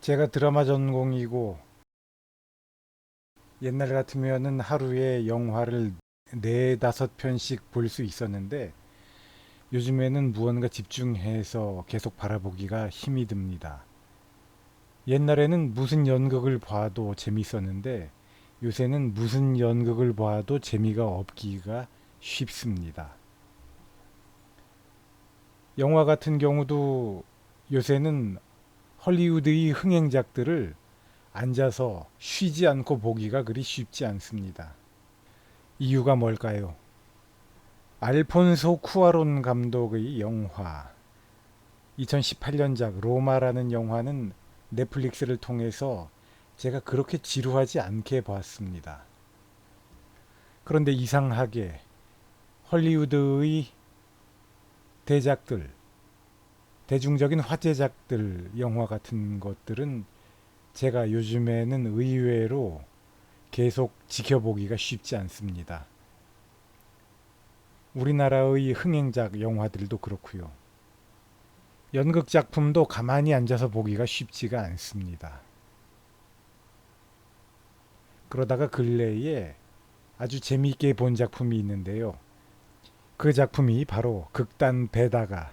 제가 드라마 전공이고 옛날 같으면은 하루에 영화를 네다섯 편씩 볼 수 있었는데 요즘에는 무언가 집중해서 계속 바라보기가 힘이 듭니다. 옛날에는 무슨 연극을 봐도 재밌었는데 요새는 무슨 연극을 봐도 재미가 없기가 쉽습니다. 영화 같은 경우도 요새는 헐리우드의 흥행작들을 앉아서 쉬지 않고 보기가 그리 쉽지 않습니다. 이유가 뭘까요? 알폰소 쿠아론 감독의 영화 2018년작 로마라는 영화는 넷플릭스를 통해서 제가 그렇게 지루하지 않게 봤습니다. 그런데 이상하게 헐리우드의 대작들, 대중적인 화제작들 영화 같은 것들은 제가 요즘에는 의외로 계속 지켜보기가 쉽지 않습니다. 우리나라의 흥행작 영화들도 그렇고요. 연극 작품도 가만히 앉아서 보기가 쉽지가 않습니다. 그러다가 근래에 아주 재미있게 본 작품이 있는데요. 그 작품이 바로 극단 배다가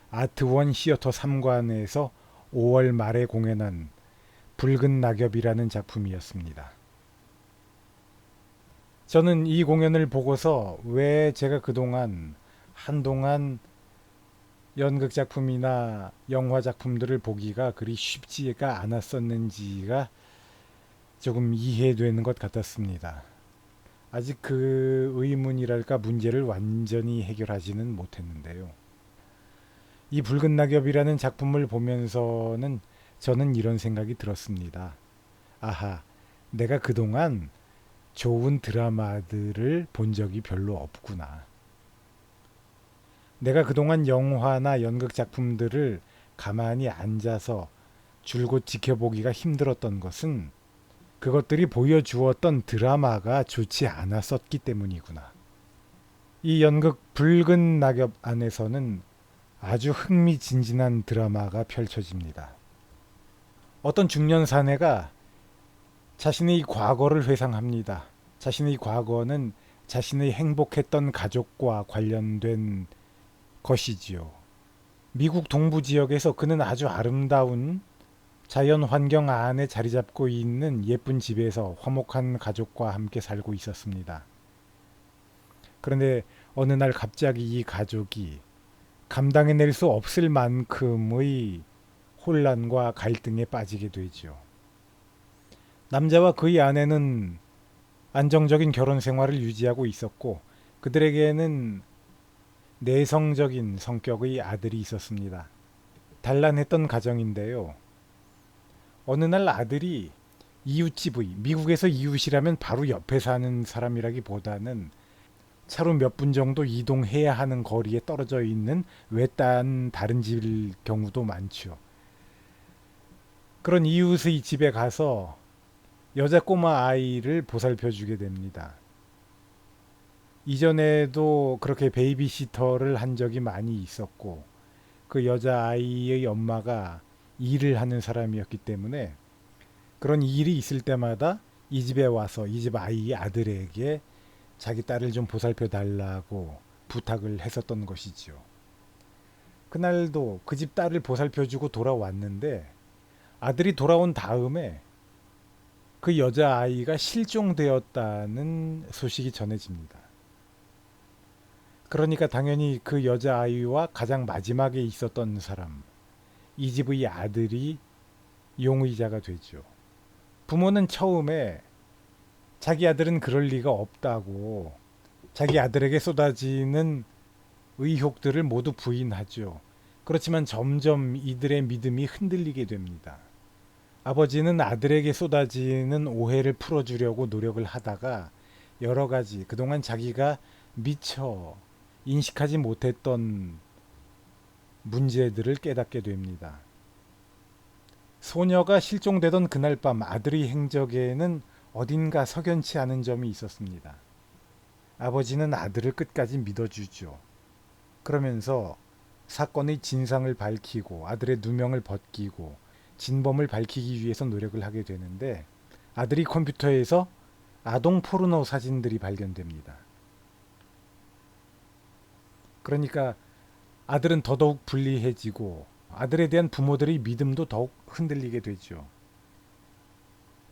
아트원 시어터 3관에서 5월 말에 공연한 붉은 낙엽이라는 작품이었습니다. 저는 이 공연을 보고서 왜 제가 그동안 한동안 연극 작품이나 영화 작품들을 보기가 그리 쉽지가 않았었는지가 조금 이해되는 것 같았습니다. 아직 그 의문이랄까 문제를 완전히 해결하지는 못했는데요. 이 붉은 낙엽이라는 작품을 보면서는 저는 이런 생각이 들었습니다. 아하, 내가 그동안 좋은 드라마들을 본 적이 별로 없구나. 내가 그동안 영화나 연극 작품들을 가만히 앉아서 줄곧 지켜보기가 힘들었던 것은 그것들이 보여주었던 드라마가 좋지 않았었기 때문이구나. 이 연극 붉은 낙엽 안에서는 아주 흥미진진한 드라마가 펼쳐집니다. 어떤 중년 사내가 자신의 과거를 회상합니다. 자신의 과거는 자신의 행복했던 가족과 관련된 것이지요. 미국 동부 지역에서 그는 아주 아름다운 자연 환경 안에 자리 잡고 있는 예쁜 집에서 화목한 가족과 함께 살고 있었습니다. 그런데 어느 날 갑자기 이 가족이 감당해낼 수 없을 만큼의 혼란과 갈등에 빠지게 되죠. 남자와 그의 아내는 안정적인 결혼 생활을 유지하고 있었고 그들에게는 내성적인 성격의 아들이 있었습니다. 단란했던 가정인데요. 어느 날 아들이 이웃집의 미국에서 이웃이라면 바로 옆에 사는 사람이라기보다는 차로 몇 분 정도 이동해야 하는 거리에 떨어져 있는 외딴 다른 집일 경우도 많죠. 그런 이웃의 집에 가서 여자 꼬마 아이를 보살펴 주게 됩니다. 이전에도 그렇게 베이비시터를 한 적이 많이 있었고 그 여자 아이의 엄마가 일을 하는 사람이었기 때문에 그런 일이 있을 때마다 이 집에 와서 이 집 아이 아들에게 자기 딸을 좀 보살펴 달라고 부탁을 했었던 것이죠. 그날도 그 집 딸을 보살펴 주고 돌아왔는데 아들이 돌아온 다음에 그 여자 아이가 실종되었다는 소식이 전해집니다. 그러니까 당연히 그 여자 아이와 가장 마지막에 있었던 사람, 이 집의 아들이 용의자가 되죠. 부모는 처음에 자기 아들은 그럴 리가 없다고 자기 아들에게 쏟아지는 의혹들을 모두 부인하죠. 그렇지만 점점 이들의 믿음이 흔들리게 됩니다. 아버지는 아들에게 쏟아지는 오해를 풀어주려고 노력을 하다가 여러 가지 그동안 자기가 미처 인식하지 못했던 문제들을 깨닫게 됩니다. 소녀가 실종되던 그날 밤 아들의 행적에는 어딘가 석연치 않은 점이 있었습니다. 아버지는 아들을 끝까지 믿어주죠. 그러면서 사건의 진상을 밝히고 아들의 누명을 벗기고 진범을 밝히기 위해서 노력을 하게 되는데 아들이 컴퓨터에서 아동 포르노 사진들이 발견됩니다. 그러니까 아들은 더더욱 불리해지고 아들에 대한 부모들의 믿음도 더욱 흔들리게 되죠.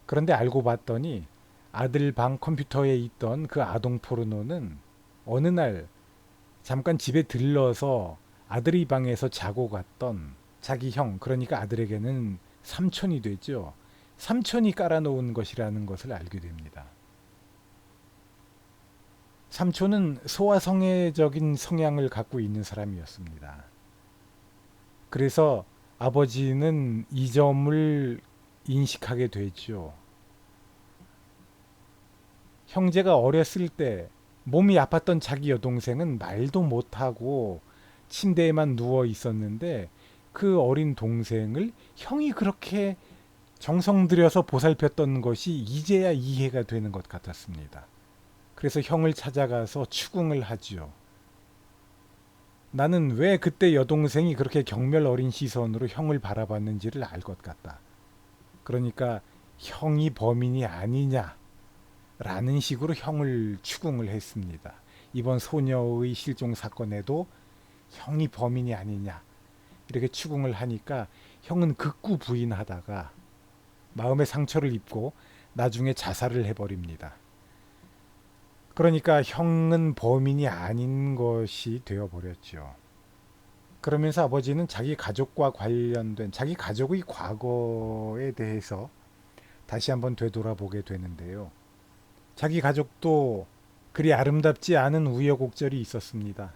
그런데 알고 봤더니 아들 방 컴퓨터에 있던 그 아동 포르노는 어느 날 잠깐 집에 들러서 아들의 방에서 자고 갔던 자기 형, 그러니까 아들에게는 삼촌이 되죠. 삼촌이 깔아놓은 것이라는 것을 알게 됩니다. 삼촌은 소아성애적인 성향을 갖고 있는 사람이었습니다. 그래서 아버지는 이 점을 인식하게 되죠. 형제가 어렸을 때 몸이 아팠던 자기 여동생은 말도 못하고 침대에만 누워 있었는데 그 어린 동생을 형이 그렇게 정성 들여서 보살폈던 것이 이제야 이해가 되는 것 같았습니다. 그래서 형을 찾아가서 추궁을 하지요. 나는 왜 그때 여동생이 그렇게 경멸 어린 시선으로 형을 바라봤는지를 알 것 같다. 그러니까 형이 범인이 아니냐 라는 식으로 형을 추궁을 했습니다. 이번 소녀의 실종 사건에도 형이 범인이 아니냐 이렇게 추궁을 하니까 형은 극구 부인하다가 마음의 상처를 입고 나중에 자살을 해버립니다. 그러니까 형은 범인이 아닌 것이 되어버렸죠. 그러면서 아버지는 자기 가족과 관련된 자기 가족의 과거에 대해서 다시 한번 되돌아보게 되는데요. 자기 가족도 그리 아름답지 않은 우여곡절이 있었습니다.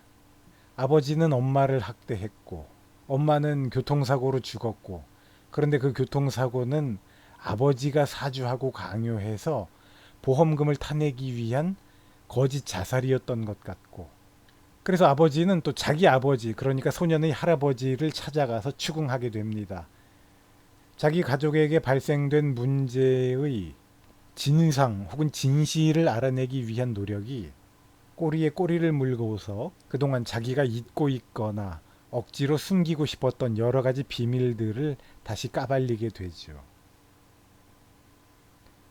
아버지는 엄마를 학대했고 엄마는 교통사고로 죽었고 그런데 그 교통사고는 아버지가 사주하고 강요해서 보험금을 타내기 위한 거짓 자살이었던 것 같고 그래서 아버지는 또 자기 아버지 그러니까 소년의 할아버지를 찾아가서 추궁하게 됩니다. 자기 가족에게 발생된 문제의 진상 혹은 진실을 알아내기 위한 노력이 꼬리에 꼬리를 물고서 그동안 자기가 잊고 있거나 억지로 숨기고 싶었던 여러 가지 비밀들을 다시 까발리게 되죠.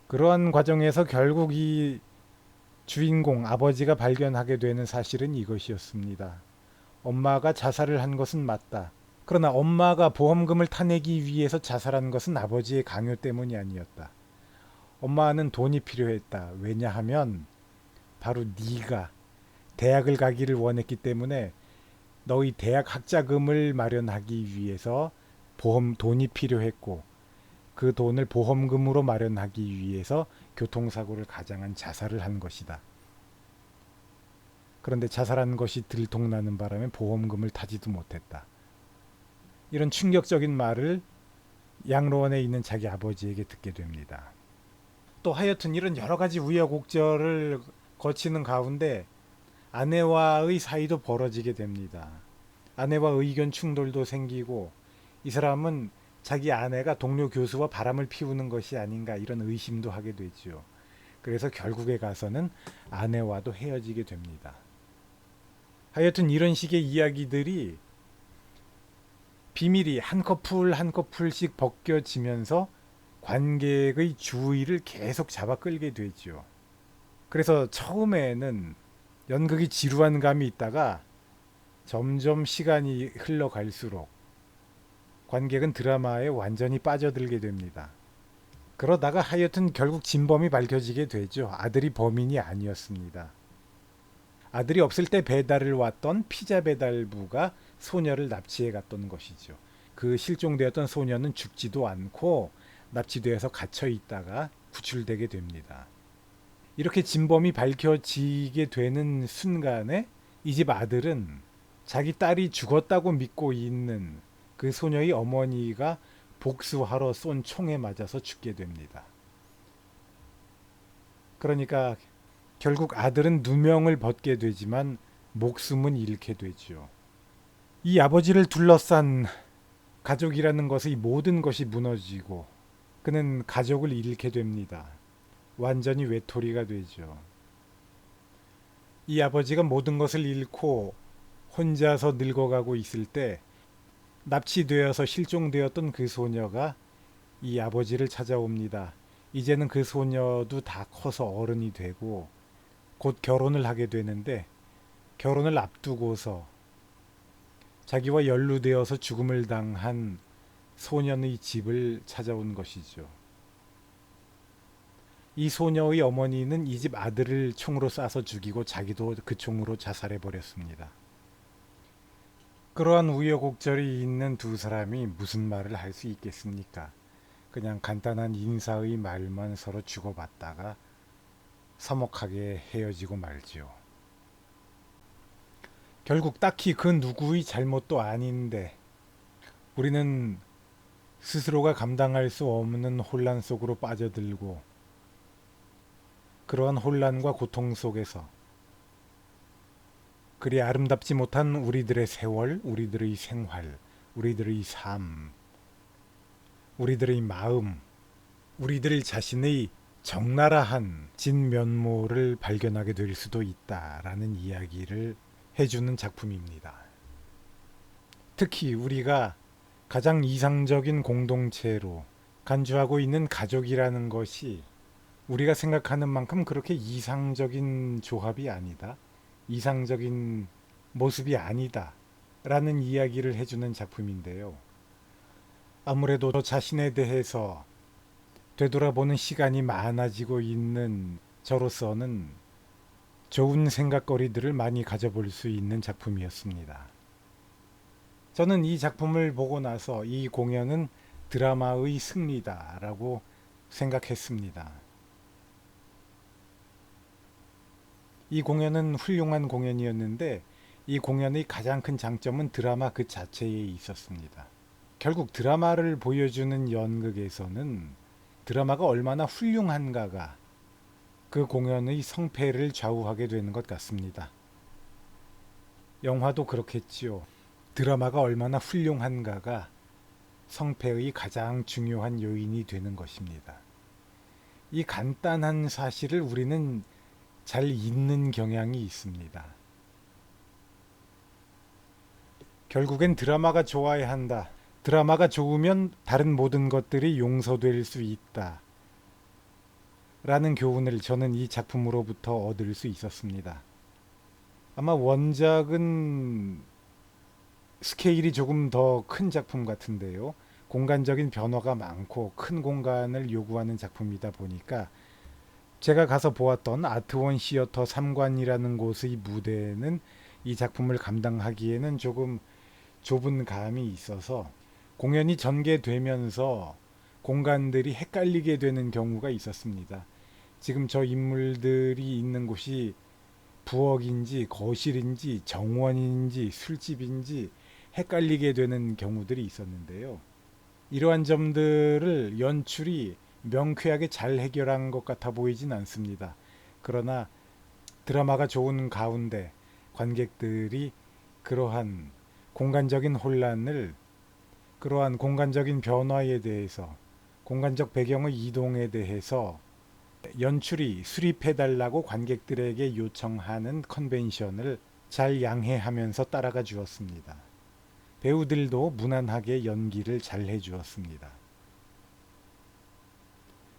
그러한 과정에서 결국 이 주인공 아버지가 발견하게 되는 사실은 이것이었습니다. 엄마가 자살을 한 것은 맞다. 그러나 엄마가 보험금을 타내기 위해서 자살한 것은 아버지의 강요 때문이 아니었다. 엄마는 돈이 필요했다. 왜냐하면 바로 네가 대학을 가기를 원했기 때문에 너희 대학 학자금을 마련하기 위해서 돈이 필요했고 그 돈을 보험금으로 마련하기 위해서 교통사고를 가장한 자살을 한 것이다. 그런데 자살한 것이 들통나는 바람에 보험금을 타지도 못했다. 이런 충격적인 말을 양로원에 있는 자기 아버지에게 듣게 됩니다. 또 하여튼 이런 여러 가지 우여곡절을 거치는 가운데 아내와의 사이도 벌어지게 됩니다. 아내와 의견 충돌도 생기고 이 사람은 자기 아내가 동료 교수와 바람을 피우는 것이 아닌가 이런 의심도 하게 되죠. 그래서 결국에 가서는 아내와도 헤어지게 됩니다. 하여튼 이런 식의 이야기들이 비밀이 한 커플 한 커플씩 벗겨지면서 관객의 주의를 계속 잡아 끌게 되죠. 그래서 처음에는 연극이 지루한 감이 있다가 점점 시간이 흘러갈수록 관객은 드라마에 완전히 빠져들게 됩니다. 그러다가 하여튼 결국 진범이 밝혀지게 되죠. 아들이 범인이 아니었습니다. 아들이 없을 때 배달을 왔던 피자 배달부가 소녀를 납치해 갔던 것이죠. 그 실종되었던 소녀는 죽지도 않고 납치되어서 갇혀 있다가 구출되게 됩니다. 이렇게 진범이 밝혀지게 되는 순간에 이 집 아들은 자기 딸이 죽었다고 믿고 있는 그 소녀의 어머니가 복수하러 쏜 총에 맞아서 죽게 됩니다. 그러니까 결국 아들은 누명을 벗게 되지만 목숨은 잃게 되죠. 이 아버지를 둘러싼 가족이라는 것의 모든 것이 무너지고 그는 가족을 잃게 됩니다. 완전히 외톨이가 되죠. 이 아버지가 모든 것을 잃고 혼자서 늙어가고 있을 때 납치되어서 실종되었던 그 소녀가 이 아버지를 찾아옵니다. 이제는 그 소녀도 다 커서 어른이 되고 곧 결혼을 하게 되는데 결혼을 앞두고서 자기와 연루되어서 죽음을 당한 소년의 집을 찾아온 것이죠. 이 소녀의 어머니는 이 집 아들을 총으로 쏴서 죽이고 자기도 그 총으로 자살해 버렸습니다. 그러한 우여곡절이 있는 두 사람이 무슨 말을 할 수 있겠습니까? 그냥 간단한 인사의 말만 서로 주고받다가 서먹하게 헤어지고 말지요. 결국 딱히 그 누구의 잘못도 아닌데 우리는 스스로가 감당할 수 없는 혼란 속으로 빠져들고 그러한 혼란과 고통 속에서 그리 아름답지 못한 우리들의 세월, 우리들의 생활, 우리들의 삶, 우리들의 마음, 우리들 자신의 적나라한 진면모를 발견하게 될 수도 있다라는 이야기를 해주는 작품입니다. 특히 우리가 가장 이상적인 공동체로 간주하고 있는 가족이라는 것이 우리가 생각하는 만큼 그렇게 이상적인 조합이 아니다. 이상적인 모습이 아니다. 라는 이야기를 해주는 작품인데요. 아무래도 자신에 대해서 되돌아보는 시간이 많아지고 있는 저로서는 좋은 생각거리들을 많이 가져볼 수 있는 작품이었습니다. 저는 이 작품을 보고 나서 이 공연은 드라마의 승리다라고 생각했습니다. 이 공연은 훌륭한 공연이었는데 이 공연의 가장 큰 장점은 드라마 그 자체에 있었습니다. 결국 드라마를 보여주는 연극에서는 드라마가 얼마나 훌륭한가가 그 공연의 성패를 좌우하게 되는 것 같습니다. 영화도 그렇겠지요. 드라마가 얼마나 훌륭한가가 성패의 가장 중요한 요인이 되는 것입니다. 이 간단한 사실을 우리는 잘 잊는 경향이 있습니다. 결국엔 드라마가 좋아야 한다. 드라마가 좋으면 다른 모든 것들이 용서될 수 있다. 라는 교훈을 저는 이 작품으로부터 얻을 수 있었습니다. 아마 원작은 스케일이 조금 더 큰 작품 같은데요. 공간적인 변화가 많고 큰 공간을 요구하는 작품이다 보니까 제가 가서 보았던 아트원 시어터 3관이라는 곳의 무대는 이 작품을 감당하기에는 조금 좁은 감이 있어서 공연이 전개되면서 공간들이 헷갈리게 되는 경우가 있었습니다. 지금 저 인물들이 있는 곳이 부엌인지 거실인지 정원인지 술집인지 헷갈리게 되는 경우들이 있었는데요. 이러한 점들을 연출이 명쾌하게 잘 해결한 것 같아 보이진 않습니다. 그러나 드라마가 좋은 가운데 관객들이 그러한 공간적인 혼란을, 그러한 공간적인 변화에 대해서, 공간적 배경의 이동에 대해서 연출이 수립해달라고 관객들에게 요청하는 컨벤션을 잘 양해하면서 따라가 주었습니다. 배우들도 무난하게 연기를 잘 해주었습니다.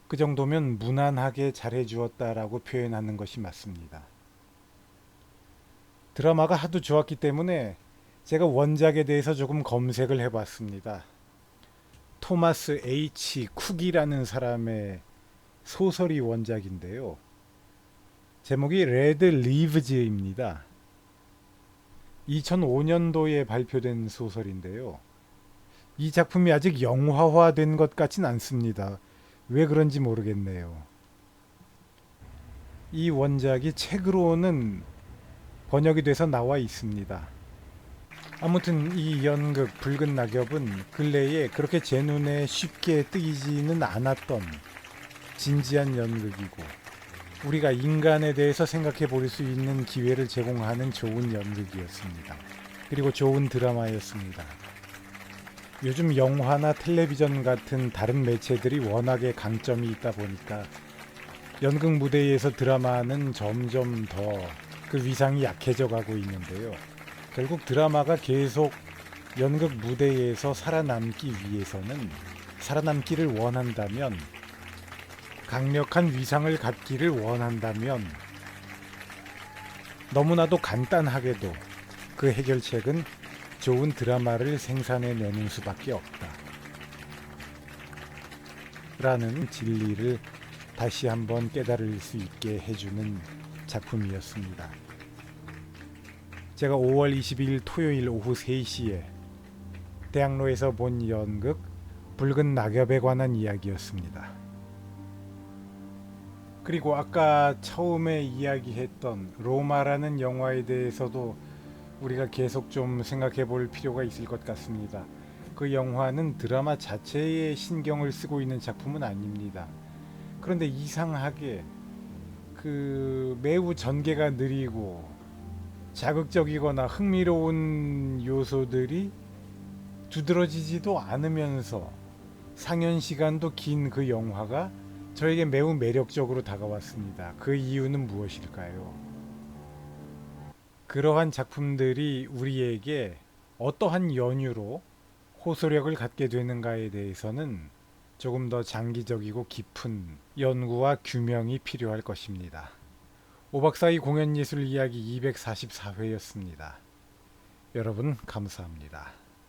그 정도면 무난하게 잘 해주었다라고 표현하는 것이 맞습니다. 드라마가 하도 좋았기 때문에 제가 원작에 대해서 조금 검색을 해봤습니다. 토마스 H. 쿡이라는 사람의 소설이 원작인데요. 제목이 레드 리브즈입니다. 2005년도에 발표된 소설인데요. 이 작품이 아직 영화화된 것 같진 않습니다. 왜 그런지 모르겠네요. 이 원작이 책으로는 번역이 돼서 나와 있습니다. 아무튼 이 연극 붉은 낙엽은 근래에 그렇게 제 눈에 쉽게 뜨이지는 않았던 진지한 연극이고 우리가 인간에 대해서 생각해 볼 수 있는 기회를 제공하는 좋은 연극이었습니다. 그리고 좋은 드라마였습니다. 요즘 영화나 텔레비전 같은 다른 매체들이 워낙에 강점이 있다 보니까 연극 무대에서 드라마는 점점 더 그 위상이 약해져 가고 있는데요. 결국 드라마가 계속 연극 무대에서 살아남기 위해서는 살아남기를 원한다면, 강력한 위상을 갖기를 원한다면 너무나도 간단하게도 그 해결책은 좋은 드라마를 생산해내는 수밖에 없다. 라는 진리를 다시 한번 깨달을 수 있게 해주는 작품이었습니다. 제가 5월 22일 토요일 오후 3시에 대학로에서 본 연극 붉은 낙엽에 관한 이야기였습니다. 그리고 아까 처음에 이야기했던 로마라는 영화에 대해서도 우리가 계속 좀 생각해 볼 필요가 있을 것 같습니다. 그 영화는 드라마 자체에 신경을 쓰고 있는 작품은 아닙니다. 그런데 이상하게 그 매우 전개가 느리고 자극적이거나 흥미로운 요소들이 두드러지지도 않으면서 상연 시간도 긴 그 영화가 저에게 매우 매력적으로 다가왔습니다. 그 이유는 무엇일까요? 그러한 작품들이 우리에게 어떠한 연유로 호소력을 갖게 되는가에 대해서는 조금 더 장기적이고 깊은 연구와 규명이 필요할 것입니다. 오박사의 공연예술 이야기 244회였습니다. 여러분 감사합니다.